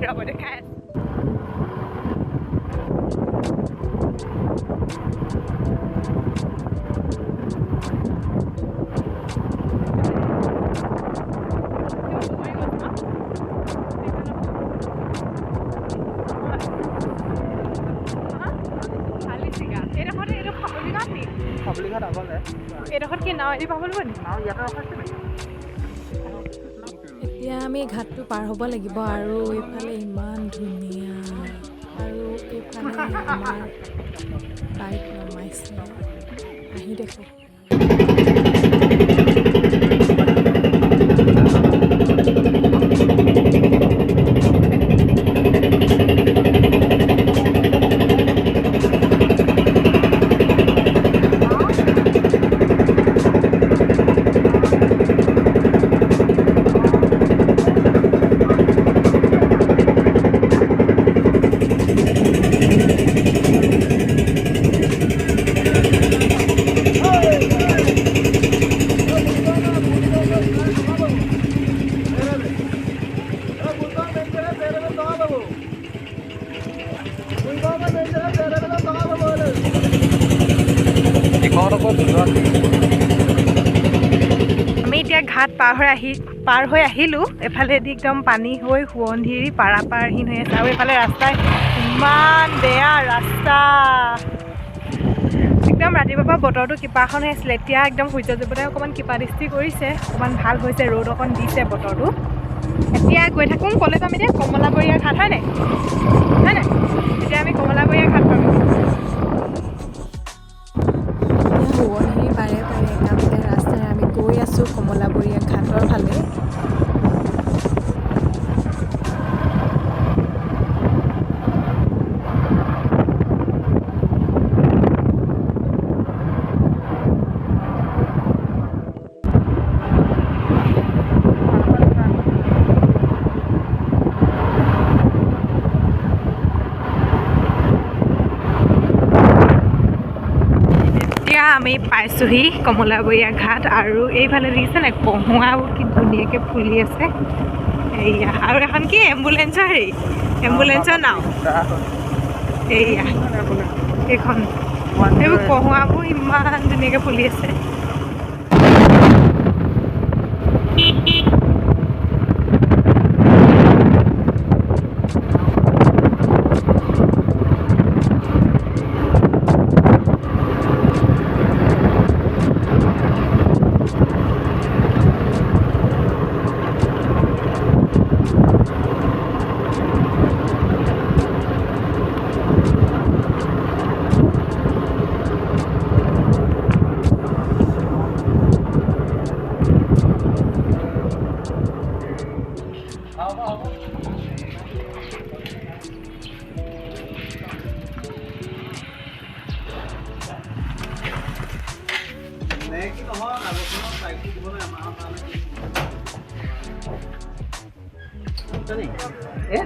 ৰ'ব দেখাই আছোঁ এতিয়া আমি ঘাটটো পাৰ হ'ব লাগিব আৰু এইফালে ইমান ধুনীয়া আৰু এইফালে আমাৰ বাইক নমাইছে আহি দেখো আমি এতিয়া ঘাট পাৰ হৈ আহিলোঁ এফালেদি একদম পানী হৈ সোৱন্ধিৰি পাৰাহীন হৈ আছে আৰু এইফালে ৰাস্তা ইমান বেয়া ৰাস্তা একদম ৰাতিপুৱাৰ পৰা বতৰটো কিবাখন হৈ আছিলে এতিয়া একদম সূৰ্য দেৱতাই অকণমান কিবা দৃষ্টি কৰিছে অকণমান ভাল হৈছে ৰ'দ অকণ দিছে বতৰটো এতিয়া গৈ থাকোঁ ক'লে যাম এতিয়া কমলাবৰীয়া ঘাট হয় নাই এতিয়া আমি কমলাবৰীয়া ঘাট পাম সোৱণিৰি পাৰে একামিকা ৰাস্তাৰে আমি গৈ আছোঁ কমলাবৰীয়া ঘাটৰ ফালে আমি পাইছোঁহি কমলাবৰীয়া ঘাট আৰু এইফালে দেখিছে নাই কহুৱাবোৰ কি ধুনীয়াকৈ ফুলি আছে এইয়া আৰু এখন কি এম্বুলেঞ্চৰ নাও এইয়া এইখন এইবোৰ কহুৱাবোৰ ইমান ধুনীয়াকৈ ফুলি আছে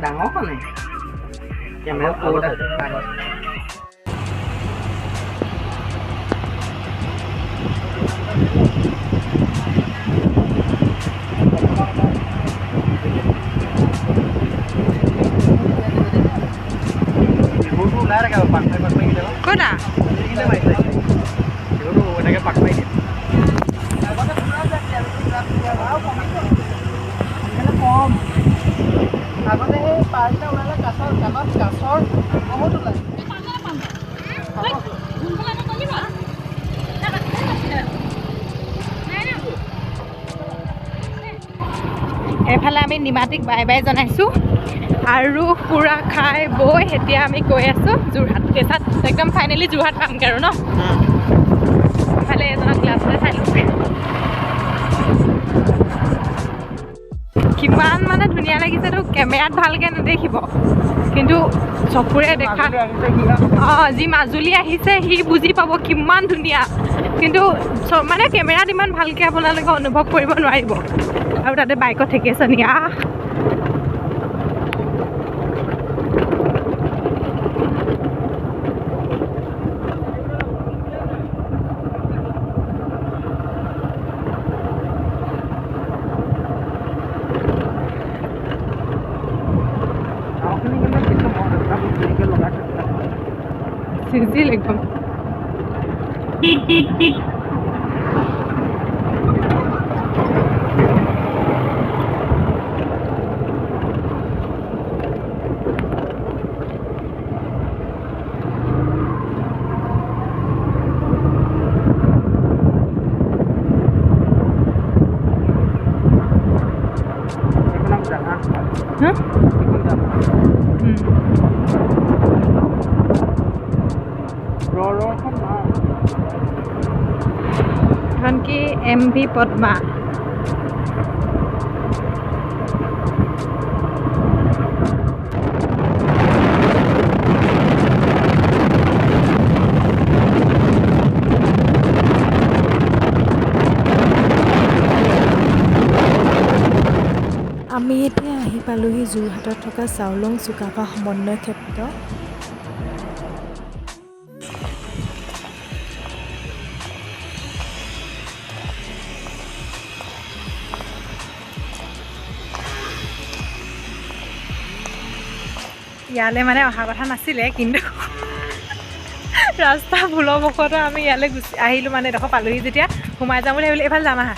ডাঙৰখনে কেমেৰা ক'ত আছে ক'তা আগতে সেই পাৰকেইটা ওলালে কাঠৰ বহুত ওলায় এইফালে আমি নিমাতীক বাই বাই জনাইছোঁ আৰু পুৰা খাই বৈ এতিয়া আমি গৈ আছোঁ যোৰহাট কেঁচাত একদম ফাইনেলি যোৰহাট পামগৈ আৰু ন এইফালে এজনক গ্লাছলৈ চাই লৈছে কিমান মানে ধুনীয়া লাগিছেতো কেমেৰাত ভালকৈ নেদেখিব কিন্তু চকুৰে দেখা যি মাজুলী আহিছে সি বুজি পাব কিমান ধুনীয়া কিন্তু মানে কেমেৰাত ইমান ভালকৈ আপোনালোকে অনুভৱ কৰিব নোৱাৰিব আৰু তাতে বাইকত ঠেকেছে নিয়া চিজিল একদম হা এখন কি MV পদ্মা আমি এতিয়া আহি পালোহি যোৰহাটত থকা চাউলং চুকাফা সমন্বয় ক্ষেত্ৰ। ইয়ালৈ মানে অহা কথা নাছিলে কিন্তু ৰাস্তা ভুলবশতঃ আমি ইয়ালৈ গুচি আহিলোঁ মানে এডোখৰ পালোহি যেতিয়া সোমাই যাম বুলি ভাবিলোঁ এইফালে যাম আহা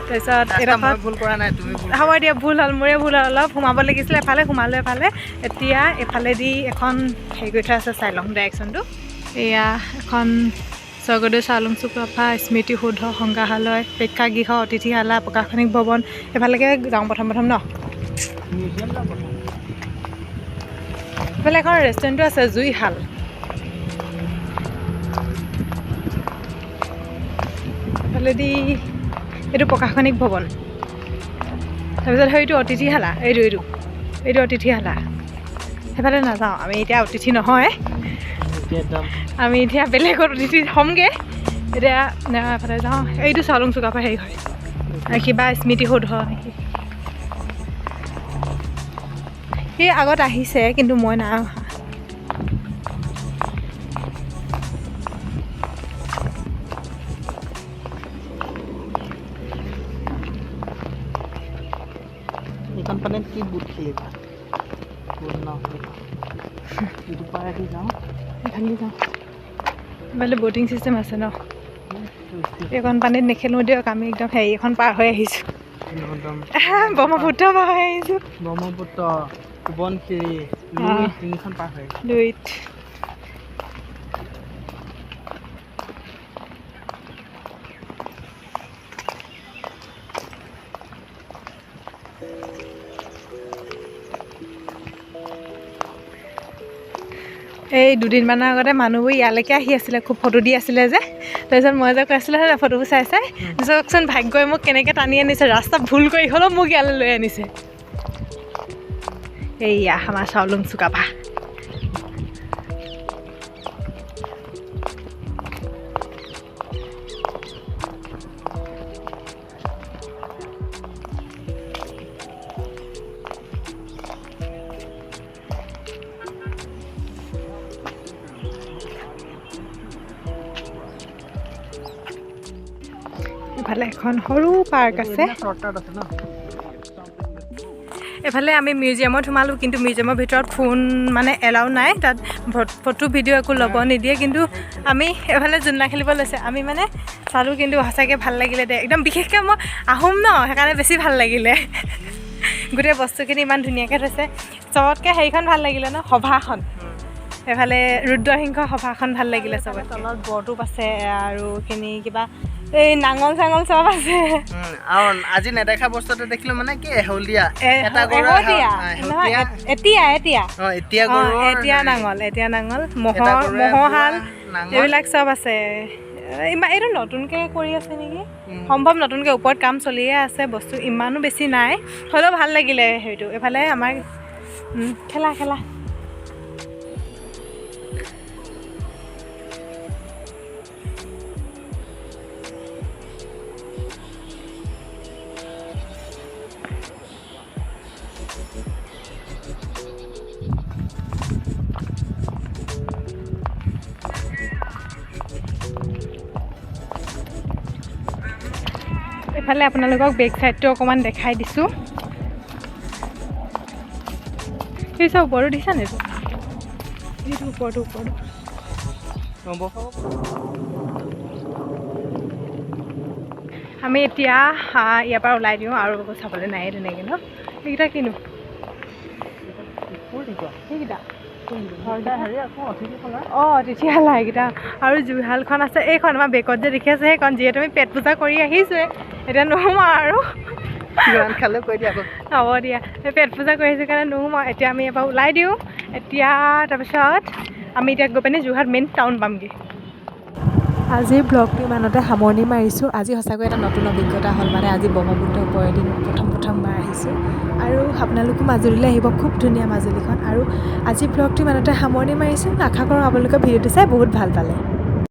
তাৰপিছত এডোখৰ ভুল কৰা নাই তুমি ভুল হ'ব দিয়া ভুল হ'ল মোৰে ভুল হ'ল অলপ সোমাব লাগিছিলে এফালে সোমালোঁ এফালে এতিয়া এফালেদি এখন হেৰি কৰি থোৱা আছে চাই লওঁ ডাইৰেকশ্যনটো এয়া এখন স্বৰ্গদেউ চাউলুং চুকাফা স্মৃতি সৌধ সংগ্ৰহালয় প্ৰেক্ষাগৃহ অতিথিশালা প্ৰশাসনিক ভৱন এফালেকে যাওঁ প্ৰথম ন মিউজিয়াম যাব এফালে এখন ৰেষ্টুৰেণ্টো আছে জুইশাল এফালেদি এইটো প্ৰশাসনিক ভৱন তাৰপিছত সেইটো অতিথিশালা এইটো অতিথিশালা সেইফালে নাযাওঁ আমি এতিয়া অতিথি নহয় আমি এতিয়া বেলেগত অতিথি হ'মগৈ এতিয়া এফালে যাওঁ এইটো চাউলুং চুকাফা হেৰি হয় কিবা স্মৃতি সৌধ নেকি সেই আগত আহিছে কিন্তু মই নাই অহা এইখন পানীত কি বুট খেলিবা বুট ন এইটো পাৰ আহি যাওঁ এইফালে যাওঁ এইফালে ব'টিং ছিষ্টেম আছে ন এইখন পানীত নেখেলোঁ দিয়ক আমি একদম হেৰি এখন পাৰ হৈ আহিছোঁ ব্ৰহ্মপুত্ৰ পাৰ হৈ আহিছোঁ ব্ৰহ্মপুত্ৰ সোৱণশিৰি তিনিখন পাৰ হৈ লুইত এই দুদিনমানৰ আগতে মানুহবোৰ ইয়ালৈকে আহি আছিলে খুব ফটো দি আছিলে যে তাৰপিছত মই যে কৈ আছিলোঁ ফটোবোৰ চাই চাওকচোন ভাগ্যই মোক কেনেকৈ টানি আনিছে ৰাস্তা ভুল কৰি হ'লেও মোক ইয়ালৈ লৈ আনিছে এইয়া আমাৰ চাউলুং চুকাফা এফালে এখন সৰু পাৰ্ক আছে এফালে আমি মিউজিয়ামত সোমালোঁ কিন্তু মিউজিয়ামৰ ভিতৰত ফোন মানে এলাউ নাই তাত ফটো ভিডিঅ' একো ল'ব নিদিয়ে কিন্তু আমি এফালে জোলনা খেলিব লৈছে আমি মানে চালোঁ কিন্তু সঁচাকৈ ভাল লাগিলে দে একদম বিশেষকৈ মই আহোম ন সেইকাৰণে বেছি ভাল লাগিলে গোটেই বস্তুখিনি ইমান ধুনীয়াকৈ থৈছে চবতকৈ হেৰিখন ভাল লাগিলে ন সভাখন এফালে ৰুদ্ৰসিংহ সভাখন ভাল লাগিলে চবত তলত বৰটোপ আছে আৰু এইখিনি কিবা এই নাঙল চাঙল চব আছে আৰু আজি নেদেখা বস্তুটো দেখিলো মানে কি এহলীয়া এতিয়া নাঙল মহহাল এইবিলাক চব আছে এইটো নতুনকৈ কৰি আছে নেকি সম্ভৱ নতুনকৈ ওপৰত কাম চলিয়ে আছে বস্তু ইমানো বেছি নাই হ'লেও ভাল লাগিলে সেইটো এইফালে আমাৰ খেলা এফালে আপোনালোকক বেক চাইডটো অকণমান দেখাই দিছোঁ সেই চব ওপৰত দিছা নে এইটো ওপৰটো হ'ব আমি এতিয়া ইয়াৰ পৰা ওলাই দিওঁ আৰু চাবলৈ নাই তেনেকৈ ন সেইকেইটা কিনো সেইকেইটা অঁ তেতিয়াহ'লে সেইকেইটা আৰু জুইশালখন আছে এইখন আমাৰ বেকত যে দেখি আছে সেইখন যিহেতু আমি পেট পূজা কৰি আহিছোঁৱে এতিয়া নোসোমাওঁ আৰু খালে কৈ দিয়া হ'ব দিয়া পেট পূজা কৰি আহিছোঁ কাৰণে নোসোমাওঁ এতিয়া আমি এবাৰ ওলাই দিওঁ এতিয়া তাৰপিছত আমি এতিয়া গৈ পিনে যোৰহাট মেইন টাউন পামগৈ আজিৰ ব্লগটো ইমানতে সামৰণি মাৰিছোঁ আজি সঁচাকৈ এটা নতুন অভিজ্ঞতা হ'ল মানে আজি ব্ৰহ্মপুত্ৰ ওপৰেদি দিন প্ৰথমবাৰ আহিছোঁ আৰু আপোনালোকো মাজুলীলৈ আহিব খুব ধুনীয়া মাজুলীখন আৰু আজিৰ ব্লগটো ইমানতে সামৰণি মাৰিছোঁ আশা কৰোঁ আপোনালোকে ভিডিঅ'টো চাই বহুত ভাল পালে